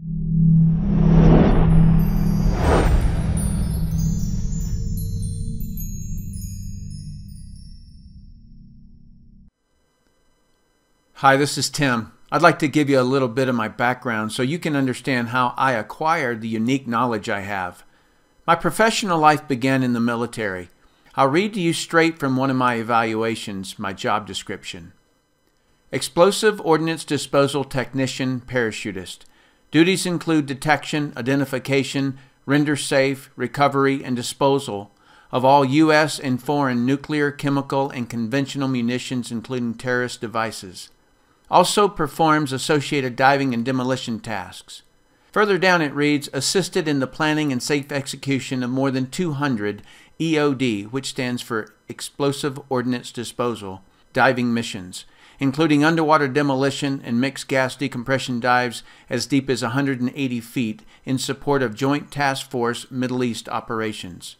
Hi, this is Tim. I'd like to give you a little bit of my background so you can understand how I acquired the unique knowledge I have. My professional life began in the military. I'll read to you straight from one of my evaluations, my job description. Explosive Ordnance Disposal Technician Parachutist. Duties include detection, identification, render safe, recovery, and disposal of all U.S. and foreign nuclear, chemical, and conventional munitions, including terrorist devices. Also performs associated diving and demolition tasks. Further down it reads, assisted in the planning and safe execution of more than 200 EOD, which stands for Explosive Ordnance Disposal, diving missions, including underwater demolition and mixed gas decompression dives as deep as 180 feet in support of Joint Task Force Middle East operations.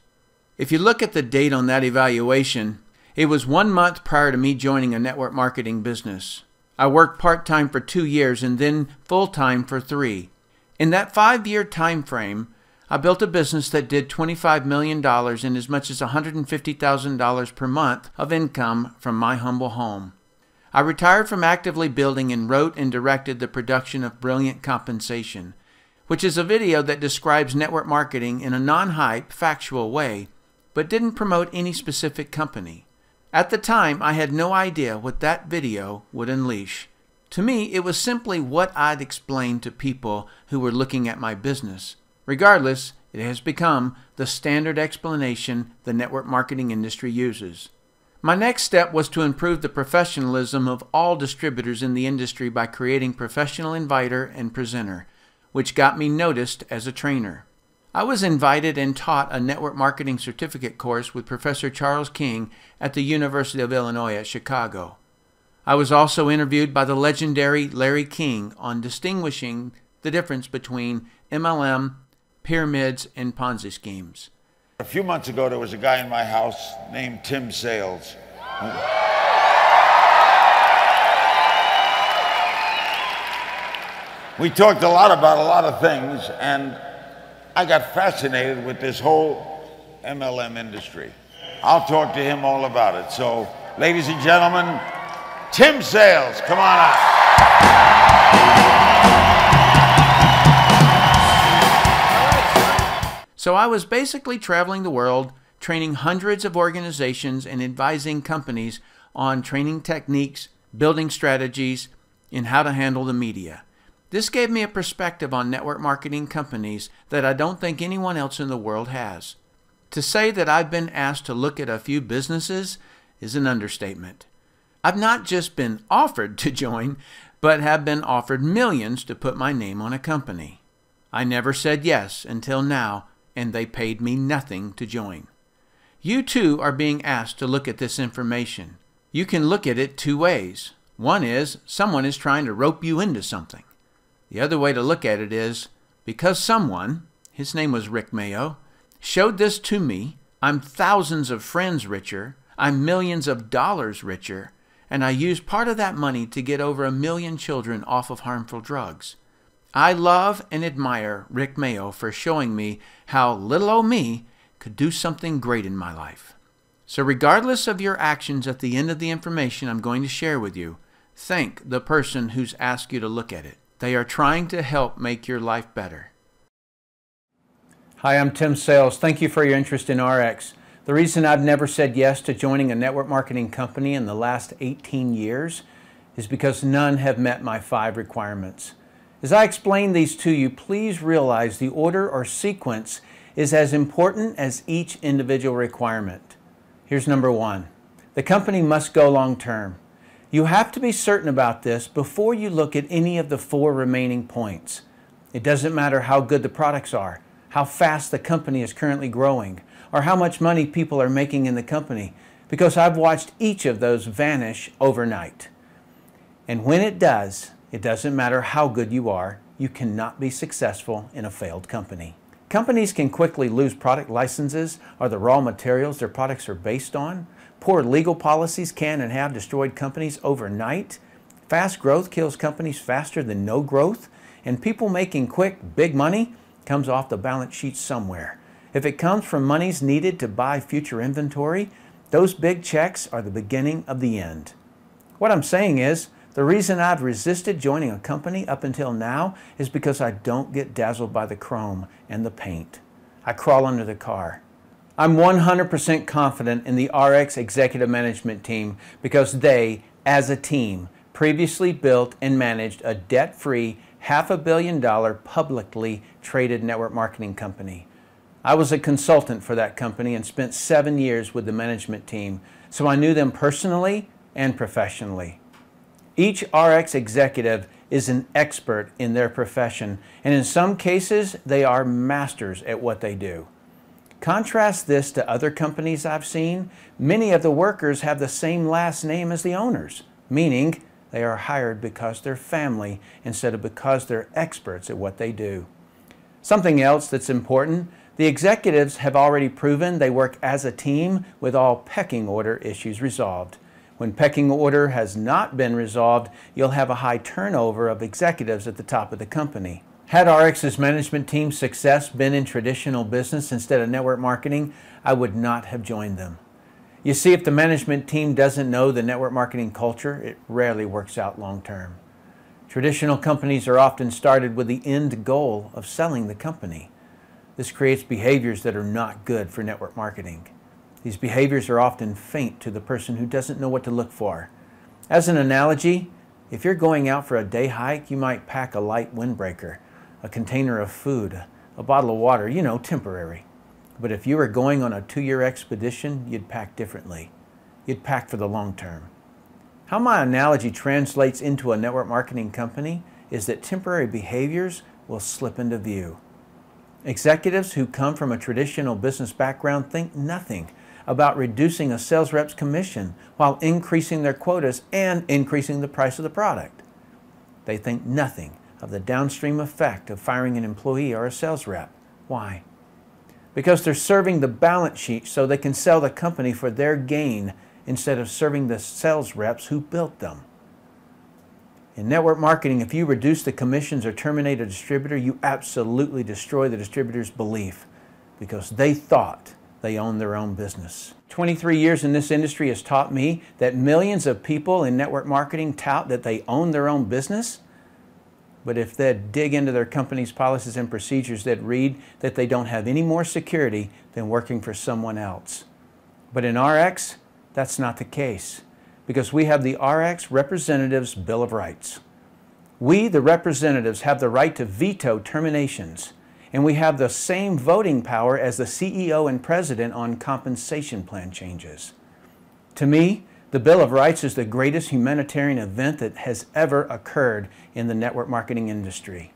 If you look at the date on that evaluation, it was 1 month prior to me joining a network marketing business. I worked part-time for 2 years and then full-time for 3. In that 5-year time frame, I built a business that did $25 million and as much as $150,000 per month of income from my humble home. I retired from actively building and wrote and directed the production of Brilliant Compensation, which is a video that describes network marketing in a non-hype, factual way, but didn't promote any specific company. At the time, I had no idea what that video would unleash. To me, it was simply what I'd explain to people who were looking at my business. Regardless, it has become the standard explanation the network marketing industry uses. My next step was to improve the professionalism of all distributors in the industry by creating Professional Inviter and Presenter, which got me noticed as a trainer. I was invited and taught a network marketing certificate course with Professor Charles King at the University of Illinois at Chicago. I was also interviewed by the legendary Larry King on distinguishing the difference between MLM, pyramids, and Ponzi schemes. A few months ago, there was a guy in my house named Tim Sales. We talked a lot about a lot of things, and I got fascinated with this whole MLM industry. I'll talk to him all about it. So, ladies and gentlemen, Tim Sales, come on out. So I was basically traveling the world, training hundreds of organizations and advising companies on training techniques, building strategies, and how to handle the media. This gave me a perspective on network marketing companies that I don't think anyone else in the world has. To say that I've been asked to look at a few businesses is an understatement. I've not just been offered to join, but have been offered millions to put my name on a company. I never said yes until now, and they paid me nothing to join. You too are being asked to look at this information. You can look at it 2 ways. One is someone is trying to rope you into something. The other way to look at it is, because someone, his name was Rick Mayo, showed this to me, I'm thousands of friends richer, I'm millions of dollars richer, and I used part of that money to get over 1 million children off of harmful drugs. I love and admire Rick Mayo for showing me how little old me could do something great in my life. So regardless of your actions at the end of the information I'm going to share with you, thank the person who's asked you to look at it. They are trying to help make your life better. Hi, I'm Tim Sales. Thank you for your interest in Ariix. The reason I've never said yes to joining a network marketing company in the last 18 years is because none have met my 5 requirements. As I explain these to you, please realize the order or sequence is as important as each individual requirement. Here's number 1. The company must go long term. You have to be certain about this before you look at any of the 4 remaining points. It doesn't matter how good the products are, how fast the company is currently growing, or how much money people are making in the company, because I've watched each of those vanish overnight. And when it does, it doesn't matter how good you are, you cannot be successful in a failed company. Companies can quickly lose product licenses or the raw materials their products are based on. Poor legal policies can and have destroyed companies overnight. Fast growth kills companies faster than no growth. And people making quick, big money comes off the balance sheet somewhere. If it comes from monies needed to buy future inventory, those big checks are the beginning of the end. What I'm saying is, the reason I've resisted joining a company up until now is because I don't get dazzled by the chrome and the paint. I crawl under the car. I'm 100% confident in the Ariix executive management team because they, as a team, previously built and managed a debt-free $500 million publicly traded network marketing company. I was a consultant for that company and spent 7 years with the management team, so I knew them personally and professionally. Each Ariix executive is an expert in their profession, and in some cases, they are masters at what they do. Contrast this to other companies I've seen. Many of the workers have the same last name as the owners, meaning they are hired because they're family instead of because they're experts at what they do. Something else that's important, the executives have already proven they work as a team with all pecking order issues resolved. When pecking order has not been resolved, you'll have a high turnover of executives at the top of the company. Had Ariix's management team's success been in traditional business instead of network marketing, I would not have joined them. You see, if the management team doesn't know the network marketing culture, it rarely works out long term. Traditional companies are often started with the end goal of selling the company. This creates behaviors that are not good for network marketing. These behaviors are often faint to the person who doesn't know what to look for. As an analogy, if you're going out for a day hike, you might pack a light windbreaker, a container of food, a bottle of water, temporary. But if you were going on a 2-year expedition, you'd pack differently. You'd pack for the long term. How my analogy translates into a network marketing company is that temporary behaviors will slip into view. Executives who come from a traditional business background think nothing about reducing a sales rep's commission while increasing their quotas and increasing the price of the product. They think nothing of the downstream effect of firing an employee or a sales rep. Why? Because they're serving the balance sheet so they can sell the company for their gain instead of serving the sales reps who built them. In network marketing, if you reduce the commissions or terminate a distributor, you absolutely destroy the distributor's belief because they thought they owned their own business. 23 years in this industry has taught me that millions of people in network marketing tout that they own their own business. But if they'd dig into their company's policies and procedures, they'd read that they don't have any more security than working for someone else. But in Ariix, that's not the case, because we have the Ariix Representatives Bill of Rights. We, the representatives, have the right to veto terminations, and we have the same voting power as the CEO and president on compensation plan changes. To me, the Bill of Rights is the greatest humanitarian event that has ever occurred in the network marketing industry.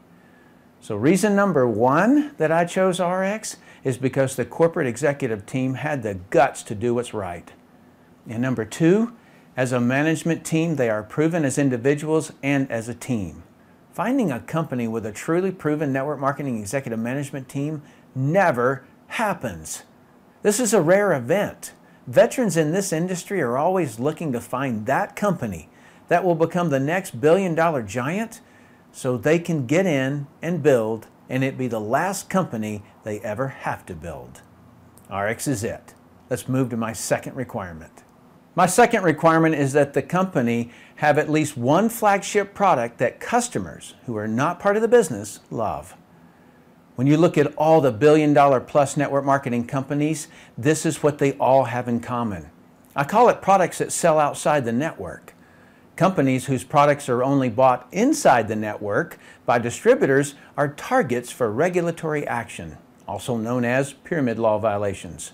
So reason number one that I chose Ariix is because the corporate executive team had the guts to do what's right. And number two, as a management team, they are proven as individuals and as a team. Finding a company with a truly proven network marketing executive management team never happens. This is a rare event. Veterans in this industry are always looking to find that company that will become the next billion-dollar giant so they can get in and build and it be the last company they ever have to build. Ariix is it. Let's move to my second requirement. My second requirement is that the company have at least one flagship product that customers who are not part of the business love. When you look at all the billion-dollar-plus network marketing companies, this is what they all have in common. I call it products that sell outside the network. Companies whose products are only bought inside the network by distributors are targets for regulatory action, also known as pyramid law violations.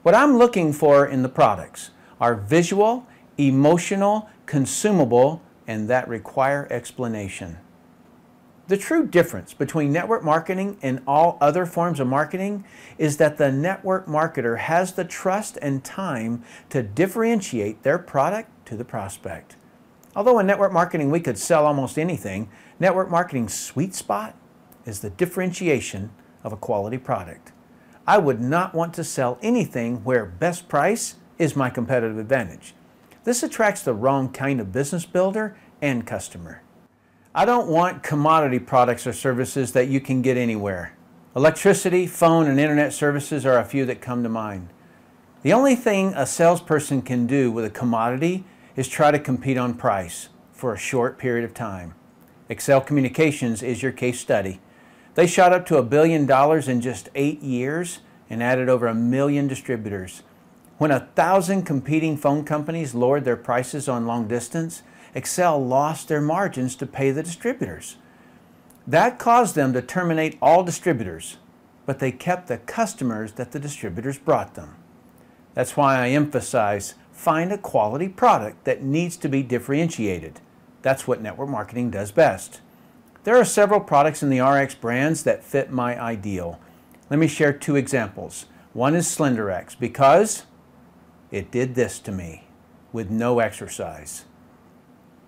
What I'm looking for in the products are visual, emotional, consumable, and that require explanation. The true difference between network marketing and all other forms of marketing is that the network marketer has the trust and time to differentiate their product to the prospect. Although in network marketing we could sell almost anything, network marketing's sweet spot is the differentiation of a quality product. I would not want to sell anything where best price is my competitive advantage. This attracts the wrong kind of business builder and customer. I don't want commodity products or services that you can get anywhere. Electricity, phone, and internet services are a few that come to mind. The only thing a salesperson can do with a commodity is try to compete on price for a short period of time. Excel Communications is your case study. They shot up to $1 billion in just 8 years and added over 1 million distributors. When 1,000 competing phone companies lowered their prices on long distance, Excel lost their margins to pay the distributors. That caused them to terminate all distributors, but they kept the customers that the distributors brought them. That's why I emphasize, find a quality product that needs to be differentiated. That's what network marketing does best. There are several products in the Ariix brands that fit my ideal. Let me share 2 examples. One is SlenderX because it did this to me with no exercise.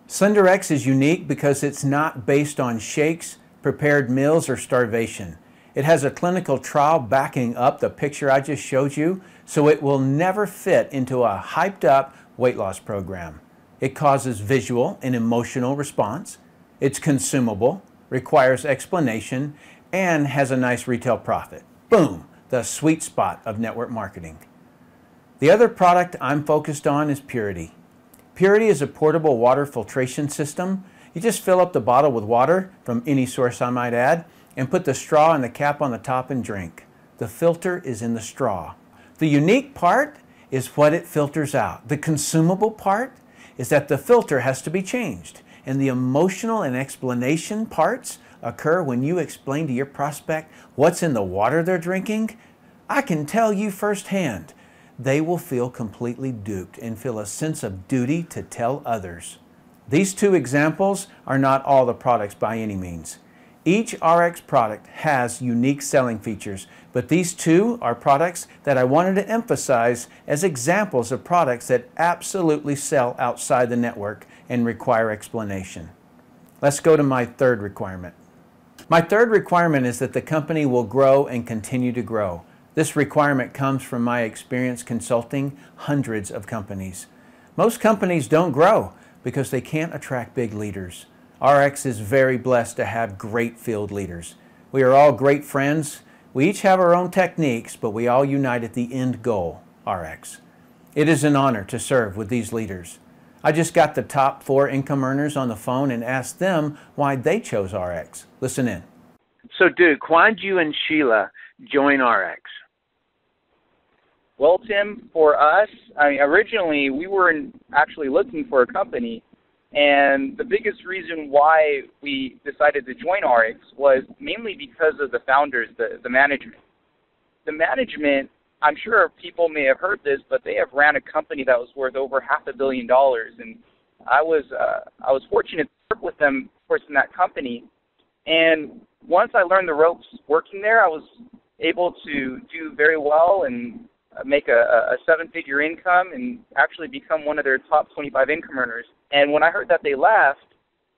SlenderX is unique because it's not based on shakes, prepared meals, or starvation. It has a clinical trial backing up the picture I just showed you, so it will never fit into a hyped up weight loss program. It causes visual and emotional response. It's consumable, requires explanation, and has a nice retail profit. Boom, the sweet spot of network marketing. The other product I'm focused on is Purity. Purity is a portable water filtration system. You just fill up the bottle with water, from any source I might add, and put the straw and the cap on the top and drink. The filter is in the straw. The unique part is what it filters out. The consumable part is that the filter has to be changed. And the emotional and explanation parts occur when you explain to your prospect what's in the water they're drinking. I can tell you firsthand, they will feel completely duped and feel a sense of duty to tell others. These 2 examples are not all the products by any means. Each Ariix product has unique selling features, but these 2 are products that I wanted to emphasize as examples of products that absolutely sell outside the network and require explanation. Let's go to my 3rd requirement. My 3rd requirement is that the company will grow and continue to grow. This requirement comes from my experience consulting hundreds of companies. Most companies don't grow because they can't attract big leaders. Ariix is very blessed to have great field leaders. We are all great friends. We each have our own techniques, but we all unite at the end goal, Ariix. It is an honor to serve with these leaders. I just got the top 4 income earners on the phone and asked them why they chose Ariix. Listen in. So, Duke, why did you and Sheila join Ariix? Well, Tim, for us, originally we were actually looking for a company, and the biggest reason why we decided to join Ariix was mainly because of the founders, the management. The management, I'm sure people may have heard this, but they have ran a company that was worth over $500 million, and I was fortunate to work with them, of course, in that company. And once I learned the ropes working there, I was able to do very well and make a 7-figure income and actually become one of their top 25 income earners. And when I heard that they left,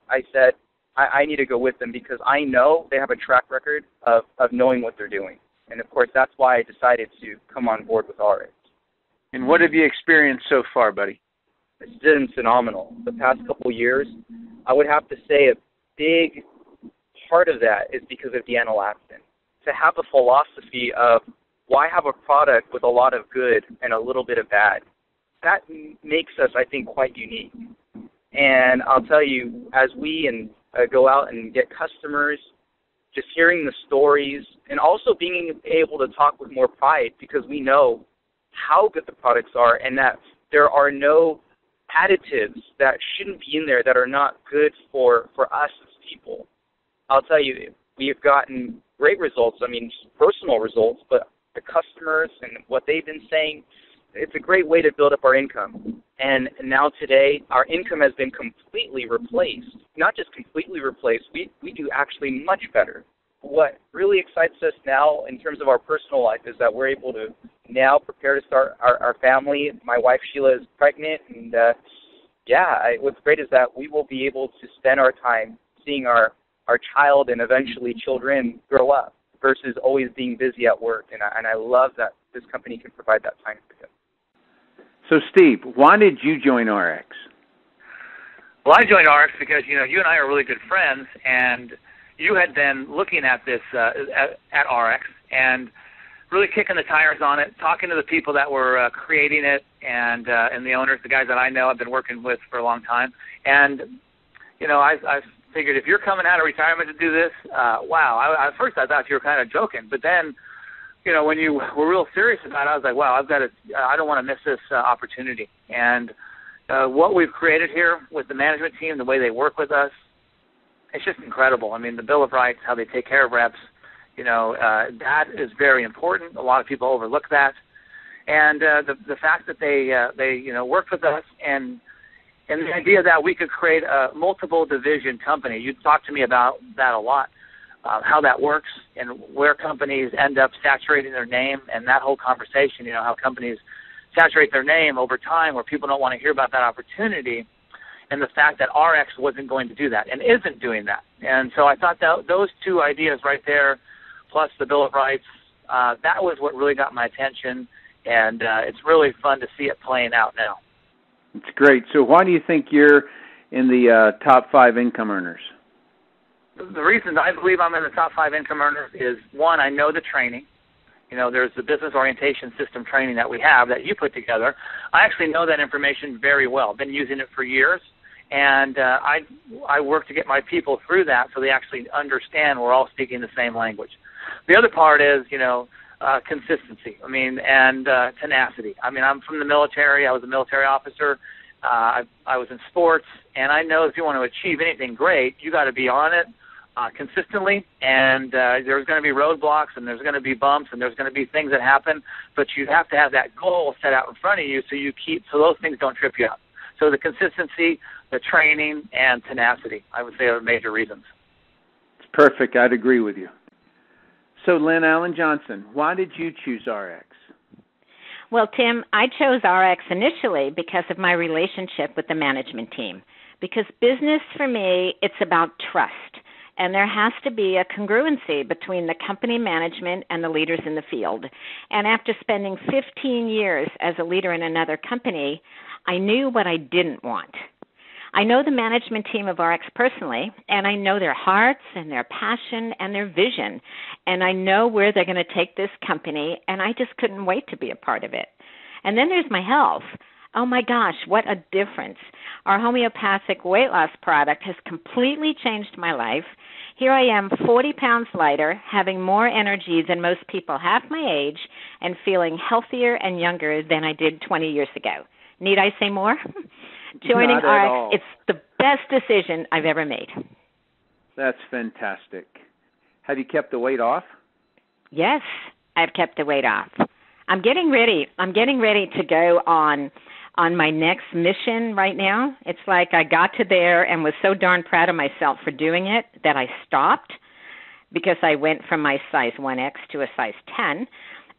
I said, I need to go with them because I know they have a track record of knowing what they're doing. And, of course, that's why I decided to come on board with Ariix. And what have you experienced so far, buddy? It's been phenomenal. The past couple years, I would have to say a big part of that is because of Deanna Laxton. To have a philosophy of why have a product with a lot of good and a little bit of bad, that makes us, I think, quite unique. And I'll tell you, as we go out and get customers, just hearing the stories, and also being able to talk with more pride because we know how good the products are and that there are no additives that shouldn't be in there that are not good for us as people. I'll tell you, we have gotten great results, personal results, but the customers and what they've been saying, it's a great way to build up our income. And now today, our income has been completely replaced. Not just completely replaced, we do actually much better. What really excites us now in terms of our personal life is that we're able to now prepare to start our family. My wife, Sheila, is pregnant. And, what's great is that we will be able to spend our time seeing our child and eventually children grow up versus always being busy at work. And I love that this company can provide that time for them. So, Steve, why did you join Ariix? Well, I joined Ariix because, you and I are really good friends, and you had been looking at this at Ariix and really kicking the tires on it, talking to the people that were creating it and the owners, the guys that I know I've been working with for a long time. And, I figured if you're coming out of retirement to do this, wow. At first I thought you were kind of joking, but then, when you were real serious about it, I was like, wow, I don't want to miss this opportunity. And what we've created here with the management team, the way they work with us, it's just incredible. I mean, the Bill of Rights, how they take care of reps, that is very important. A lot of people overlook that. And the fact that they worked with us and the idea that we could create a multiple division company. You talked to me about that a lot, how that works and where companies end up saturating their name and that whole conversation, how companies saturate their name over time where people don't want to hear about that opportunity, and the fact that Ariix wasn't going to do that and isn't doing that. And so I thought that those two ideas right there, plus the Bill of Rights, that was what really got my attention, and it's really fun to see it playing out now. It's great. So why do you think you're in the top 5 income earners? The reason I believe I'm in the top 5 income earners is, one, I know the training. There's the business orientation system training that we have that you put together. I actually know that information very well. I've been using it for years, and I work to get my people through that so they actually understand we're all speaking the same language. The other part is, consistency, and tenacity. I'm from the military. I was a military officer. I was in sports, and I know if you want to achieve anything great, you got to be on it consistently, and there's going to be roadblocks, and there's going to be bumps, and there's going to be things that happen, but you have to have that goal set out in front of you so those things don't trip you up. So the consistency, the training, and tenacity, I would say, are major reasons. It's perfect. I'd agree with you. So, Lynn Allen Johnson, why did you choose Ariix? Well, Tim, I chose Ariix initially because of my relationship with the management team. Because business, for me, it's about trust. And there has to be a congruency between the company management and the leaders in the field. And after spending 15 years as a leader in another company, I knew what I didn't want. I know the management team of Ariix personally, and I know their hearts and their passion and their vision, and I know where they're going to take this company, and I just couldn't wait to be a part of it. And then there's my health. Oh, my gosh, what a difference. Our homeopathic weight loss product has completely changed my life. Here I am, 40 pounds lighter, having more energy than most people half my age, and feeling healthier and younger than I did 20 years ago. Need I say more? Joining Ariix, it's the best decision I've ever made. That's fantastic. Have you kept the weight off? Yes, I've kept the weight off. I'm getting ready to go on my next mission right now. It's like I got to there and was so darn proud of myself for doing it that I stopped because I went from my size 1X to a size 10.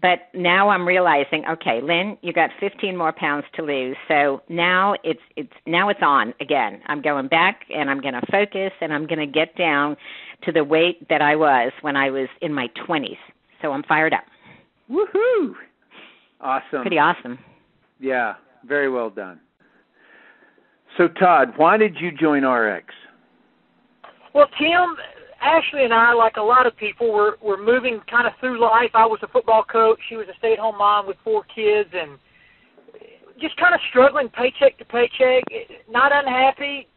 But now I'm realizing, okay, Lynn, you got 15 more pounds to lose. So now it's on again. I'm going back and I'm going to focus and I'm going to get down to the weight that I was when I was in my 20s. So I'm fired up. Woohoo! Awesome. Pretty awesome. Yeah, very well done. So Todd, why did you join Ariix? Well, Tim, Ashley and I, like a lot of people, were moving kind of through life. I was a football coach. She was a stay-at-home mom with 4 kids, and just kind of struggling paycheck to paycheck, not unhappy.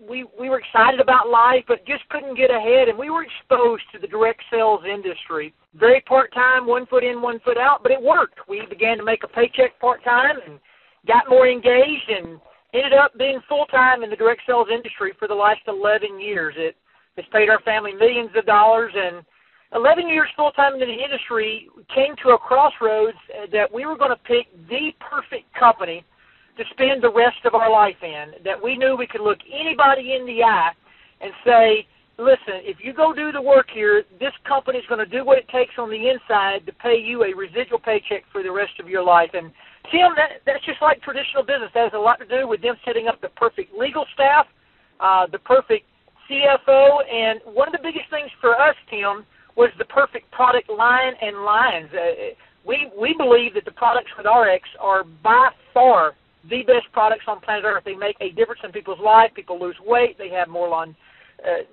We were excited about life, but just couldn't get ahead, and we were exposed to the direct sales industry. Very part-time, 1 foot in, 1 foot out, but it worked. We began to make a paycheck part-time and got more engaged and ended up being full-time in the direct sales industry for the last 11 years. It's paid our family millions of dollars, and 11 years full-time in the industry came to a crossroads that we were going to pick the perfect company to spend the rest of our life in, that we knew we could look anybody in the eye and say, listen, if you go do the work here, this company's going to do what it takes on the inside to pay you a residual paycheck for the rest of your life. And, Tim, that's just like traditional business. That has a lot to do with them setting up the perfect legal staff, the perfect CFO, and one of the biggest things for us, Tim, was the perfect product line and lines. We believe that the products with Ariix are by far the best products on planet Earth. They make a difference in people's life. People lose weight. They have more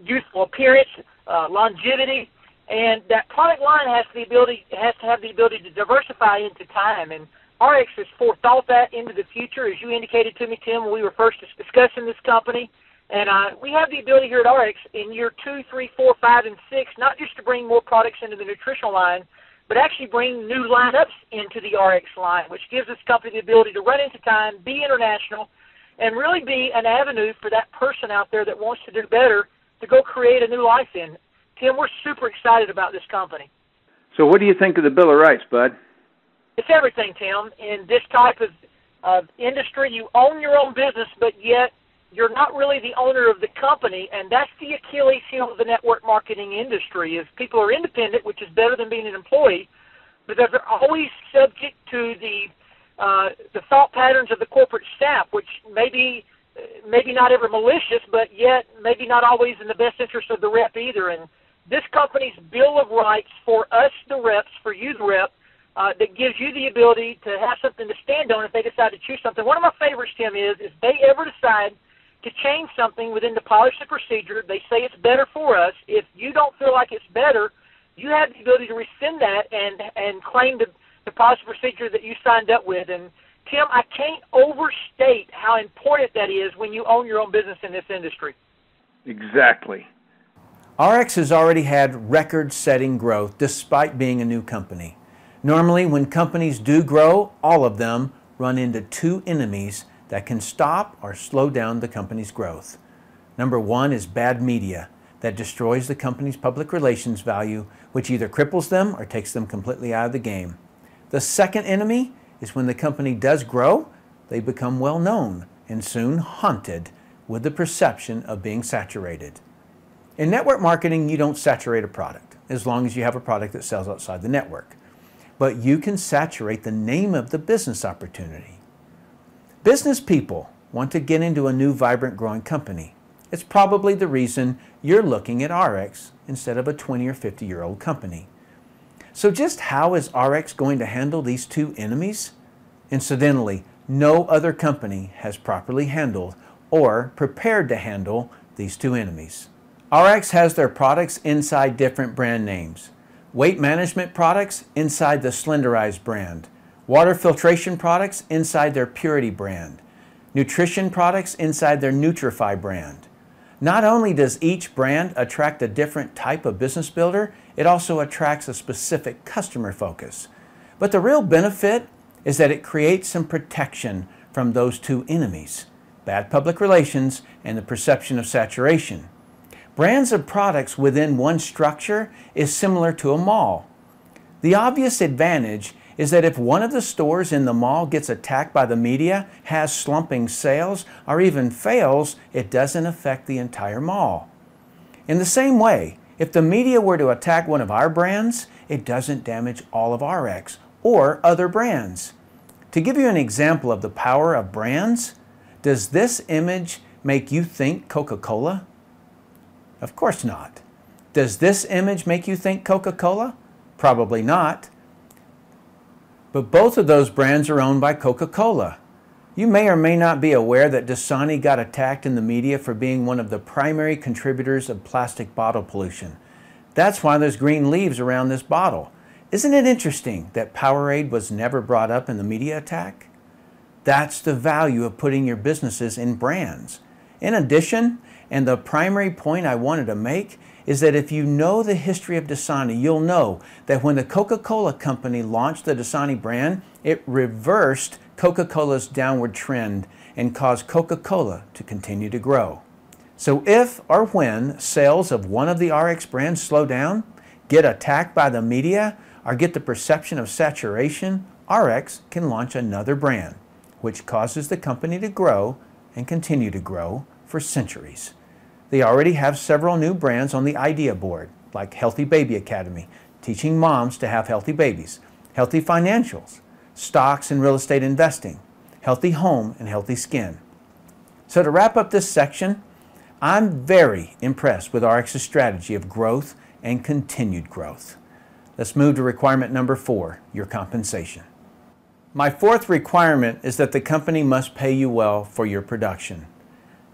youthful appearance, longevity, and that product line has to have the ability to diversify into time. And Ariix has forethought that into the future, as you indicated to me, Tim, when we were first discussing this company. And we have the ability here at Ariix in year 2, 3, 4, 5, and 6, not just to bring more products into the nutritional line, but actually bring new lineups into the Ariix line, which gives this company the ability to run into time, be international, and really be an avenue for that person out there that wants to do better to go create a new life in. Tim, we're super excited about this company. So what do you think of the Bill of Rights, Bud? It's everything, Tim. In this type of industry, you own your own business, but yet you're not really the owner of the company, and that's the Achilles heel of the network marketing industry. Is people are independent, which is better than being an employee, but they're always subject to the thought patterns of the corporate staff, which maybe not ever malicious, but yet maybe not always in the best interest of the rep either. And this company's Bill of Rights for us, the reps, for you, the rep, that gives you the ability to have something to stand on if they decide to choose something. One of my favorites, Tim, is if they ever decide to change something within the policy procedure, they say it's better for us. If you don't feel like it's better, you have the ability to rescind that and claim the policy procedure that you signed up with. And, Tim, I can't overstate how important that is when you own your own business in this industry. Exactly. Ariix has already had record-setting growth despite being a new company. Normally, when companies do grow, all of them run into two enemies that can stop or slow down the company's growth. Number one is bad media that destroys the company's public relations value, which either cripples them or takes them completely out of the game. The second enemy is when the company does grow, they become well known and soon haunted with the perception of being saturated. In network marketing, you don't saturate a product as long as you have a product that sells outside the network. But you can saturate the name of the business opportunity. Business people want to get into a new, vibrant, growing company. It's probably the reason you're looking at Ariix instead of a 20 or 50-year-old company. So just how is Ariix going to handle these two enemies? Incidentally, no other company has properly handled or prepared to handle these two enemies. Ariix has their products inside different brand names. Weight management products inside the Slenderize brand. Water filtration products inside their Purity brand. Nutrition products inside their Nutrify brand. Not only does each brand attract a different type of business builder, it also attracts a specific customer focus. But the real benefit is that it creates some protection from those two enemies, bad public relations and the perception of saturation. Brands of products within one structure is similar to a mall. The obvious advantage is that if one of the stores in the mall gets attacked by the media, has slumping sales, or even fails, it doesn't affect the entire mall. In the same way, if the media were to attack one of our brands, it doesn't damage all of Ariix or other brands. To give you an example of the power of brands, does this image make you think Coca-Cola? Of course not. Does this image make you think Coca-Cola? Probably not. But both of those brands are owned by Coca-Cola. You may or may not be aware that Dasani got attacked in the media for being one of the primary contributors of plastic bottle pollution. That's why there's green leaves around this bottle. Isn't it interesting that Powerade was never brought up in the media attack? That's the value of putting your businesses in brands. In addition, and the primary point I wanted to make, is that if you know the history of Dasani, you'll know that when the Coca-Cola company launched the Dasani brand, it reversed Coca-Cola's downward trend and caused Coca-Cola to continue to grow. So if or when sales of one of the Ariix brands slow down, get attacked by the media, or get the perception of saturation, Ariix can launch another brand, which causes the company to grow and continue to grow for centuries. They already have several new brands on the idea board, like Healthy Baby Academy, teaching moms to have healthy babies, Healthy Financials, stocks and real estate investing, Healthy Home, and Healthy Skin. So to wrap up this section, I'm very impressed with Ariix's strategy of growth and continued growth. Let's move to requirement number 4, your compensation. My fourth requirement is that the company must pay you well for your production.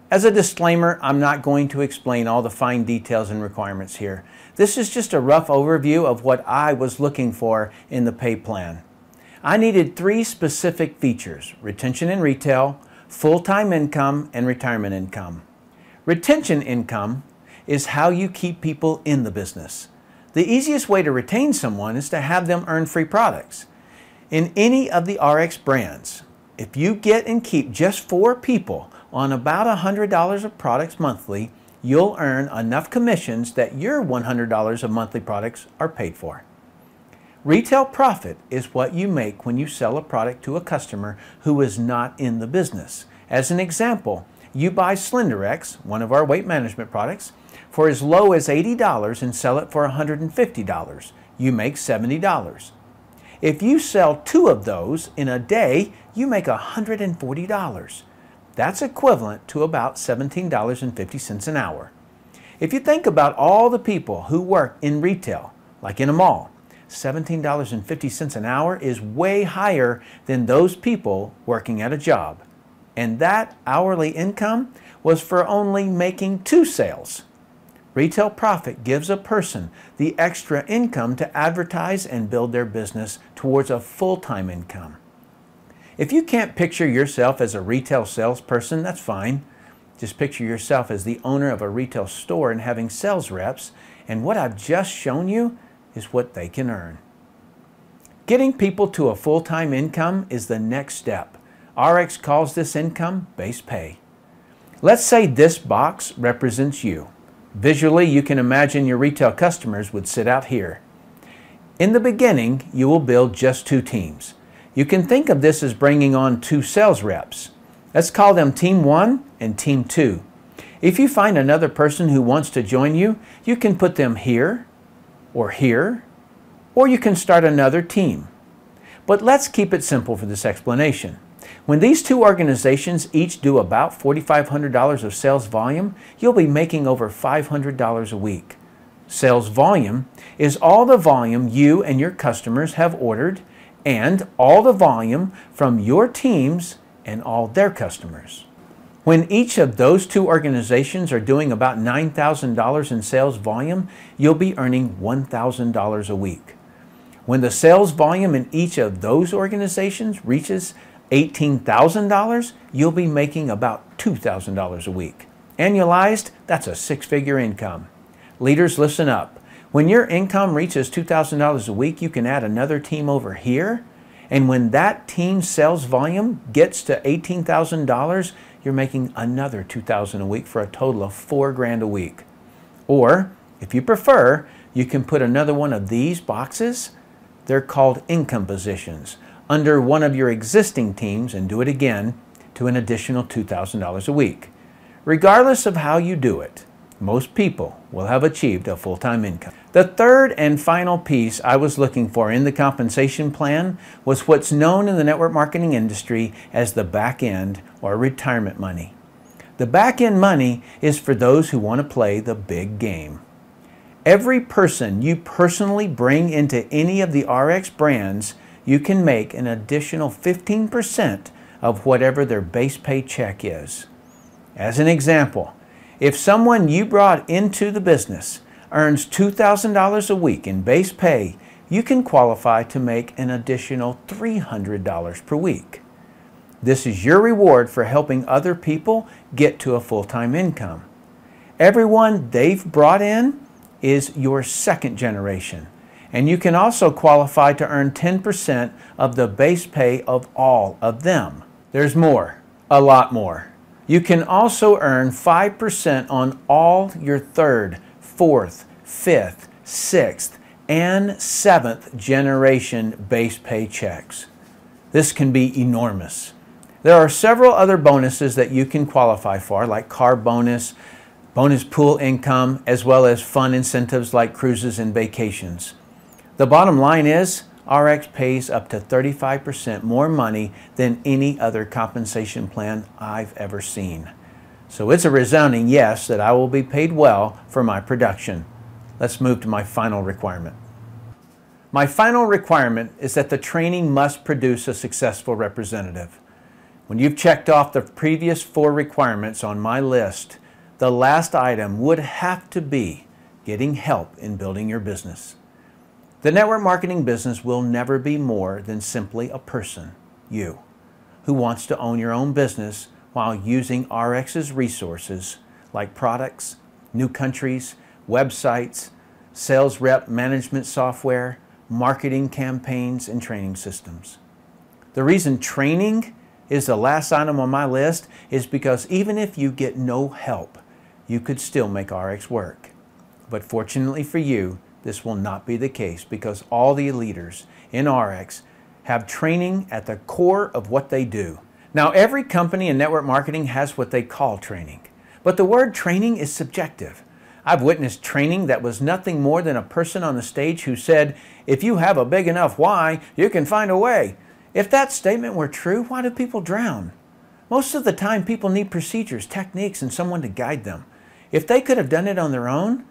As a disclaimer, I'm not going to explain all the fine details and requirements here. This is just a rough overview of what I was looking for in the pay plan. I needed 3 specific features: retention in retail, full-time income, and retirement income. Retention income is how you keep people in the business. The easiest way to retain someone is to have them earn free products. In any of the Ariix brands, if you get and keep just 4 people on about $100 of products monthly, you'll earn enough commissions that your $100 of monthly products are paid for. Retail profit is what you make when you sell a product to a customer who is not in the business. As an example, you buy Slenderex, one of our weight management products, for as low as $80 and sell it for $150. You make $70. If you sell 2 of those in a day, you make $140. That's equivalent to about $17.50 an hour. If you think about all the people who work in retail, like in a mall, $17.50 an hour is way higher than those people working at a job. And that hourly income was for only making 2 sales. Retail profit gives a person the extra income to advertise and build their business towards a full-time income. If you can't picture yourself as a retail salesperson, that's fine. Just picture yourself as the owner of a retail store and having sales reps, and what I've just shown you is what they can earn. Getting people to a full-time income is the next step. Ariix calls this income base pay. Let's say this box represents you. Visually, you can imagine your retail customers would sit out here. In the beginning, you will build just 2 teams. You can think of this as bringing on 2 sales reps. Let's call them Team 1 and Team 2. If you find another person who wants to join you, you can put them here, or you can start another team. But let's keep it simple for this explanation. When these 2 organizations each do about $4,500 of sales volume, you'll be making over $500 a week. Sales volume is all the volume you and your customers have ordered and all the volume from your teams and all their customers. When each of those 2 organizations are doing about $9,000 in sales volume, you'll be earning $1,000 a week. When the sales volume in each of those organizations reaches $18,000, you'll be making about $2,000 a week. Annualized, that's a 6-figure income. Leaders, listen up. When your income reaches $2,000 a week, you can add another team over here. And when that team's sales volume gets to $18,000, you're making another $2,000 a week for a total of $4,000 a week. Or, if you prefer, you can put another one of these boxes. They're called income positions under one of your existing teams and do it again to an additional $2,000 a week. Regardless of how you do it, most people will have achieved a full-time income. The third and final piece I was looking for in the compensation plan was what's known in the network marketing industry as the back end or retirement money. The back end money is for those who want to play the big game. Every person you personally bring into any of the Ariix brands, you can make an additional 15% of whatever their base pay check is. As an example, if someone you brought into the business earns $2,000 a week in base pay, you can qualify to make an additional $300 per week. This is your reward for helping other people get to a full-time income. Everyone they've brought in is your second generation. And you can also qualify to earn 10% of the base pay of all of them. There's more, a lot more. You can also earn 5% on all your 3rd, 4th, 5th, 6th, and 7th generation base pay checks. This can be enormous. There are several other bonuses that you can qualify for, like car bonus, bonus pool income, as well as fun incentives like cruises and vacations. The bottom line is, Ariix pays up to 35% more money than any other compensation plan I've ever seen. So it's a resounding yes that I will be paid well for my production. Let's move to my final requirement. My final requirement is that the training must produce a successful representative. When you've checked off the previous 4 requirements on my list, the last item would have to be getting help in building your business. The network marketing business will never be more than simply a person, you, who wants to own your own business while using Ariix's resources like products, new countries, websites, sales rep management software, marketing campaigns, and training systems. The reason training is the last item on my list is because even if you get no help, you could still make Ariix work. But fortunately for you, this will not be the case because all the leaders in Ariix have training at the core of what they do. Now, every company in network marketing has what they call training, but the word training is subjective. I've witnessed training that was nothing more than a person on the stage who said, "If you have a big enough why, you can find a way." If that statement were true, why do people drown? Most of the time, people need procedures, techniques, and someone to guide them. If they could have done it on their own,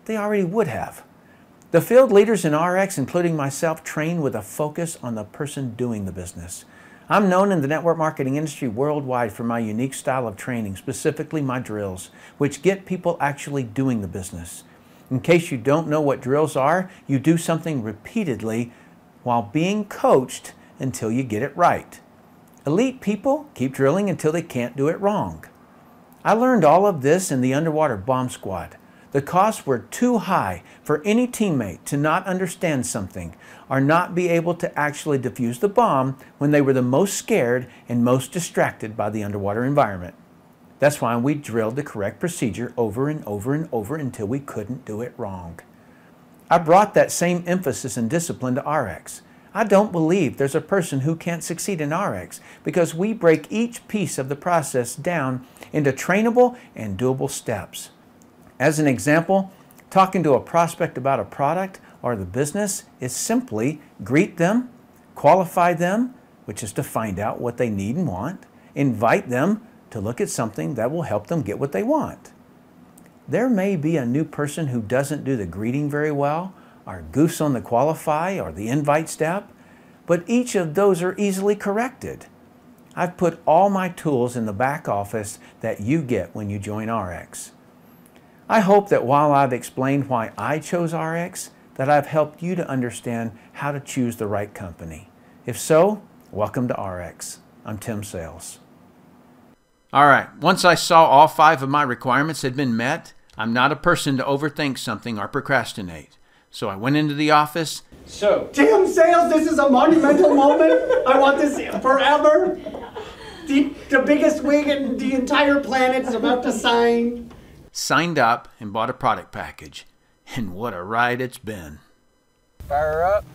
they already would have. The field leaders in Ariix, including myself, train with a focus on the person doing the business. I'm known in the network marketing industry worldwide for my unique style of training, specifically my drills, which get people actually doing the business. In case you don't know what drills are, you do something repeatedly while being coached until you get it right. Elite people keep drilling until they can't do it wrong. I learned all of this in the underwater bomb squad. The costs were too high for any teammate to not understand something or not be able to actually defuse the bomb when they were the most scared and most distracted by the underwater environment. That's why we drilled the correct procedure over and over and over until we couldn't do it wrong. I brought that same emphasis and discipline to Ariix. I don't believe there's a person who can't succeed in Ariix because we break each piece of the process down into trainable and doable steps. As an example, talking to a prospect about a product or the business is simply greet them, qualify them, which is to find out what they need and want, invite them to look at something that will help them get what they want. There may be a new person who doesn't do the greeting very well, or goofs on the qualify or the invite step, but each of those are easily corrected. I've put all my tools in the back office that you get when you join Ariix. I hope that while I've explained why I chose Ariix, that I've helped you to understand how to choose the right company. If so, welcome to Ariix. I'm Tim Sales. All right, once I saw all 5 of my requirements had been met, I'm not a person to overthink something or procrastinate. So I went into the office. So, Tim Sales, this is a monumental moment. I want this forever. The biggest wig in the entire planet is about to sign. Signed up and bought a product package. And what a ride it's been. Fire up.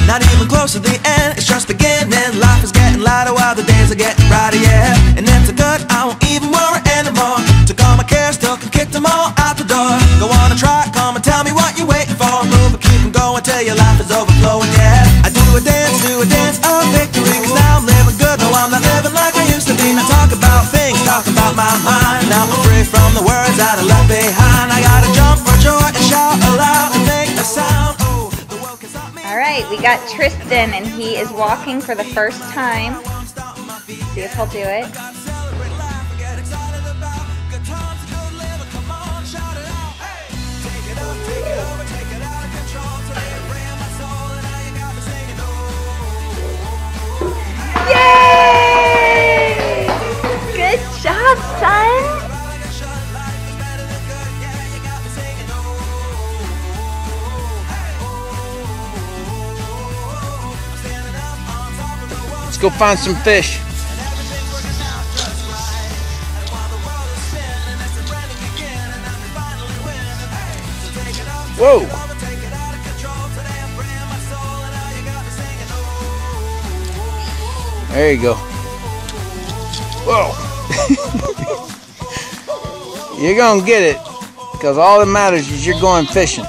Not even close to the end, it's just beginning. Life is getting lighter while the days are getting brighter, yeah. And if it's good, I won't even worry anymore. Took all my cares, took and kicked them all out the door. Go on and try, come and tell me what you're waiting for. Move and keep them going till your life is overflowing, yeah. I do a dance of victory, cause now I'm living good, no I'm not living like I used to be. Now talk about things, talk about my mind. Now I'm free from the words that I left behind. I gotta jump for joy and shout aloud and make a sound. All right, we got Tristan, and he is walking for the first time. See if he'll do it. Yay! Good job, son! Go find some fish. Whoa. There you go. Whoa. You're gonna get it, because all that matters is you're going fishing.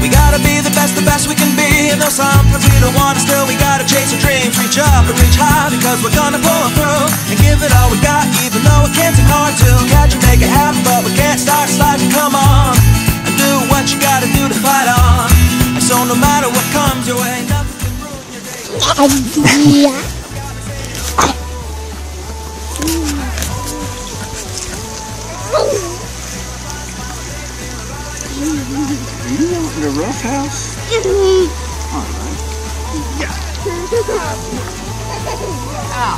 We gotta be the best we can be. And though sometimes we don't want to, still we gotta chase our dreams. Reach up and reach high, because we're gonna pull through and give it all we got, even though it can seem hard to catch and make it happen. But we can't start sliding, come on, and do what you gotta do to fight on. And so no matter what comes your way, nothing can ruin your day. Are you out in the rough house? All right. Yeah. Ow.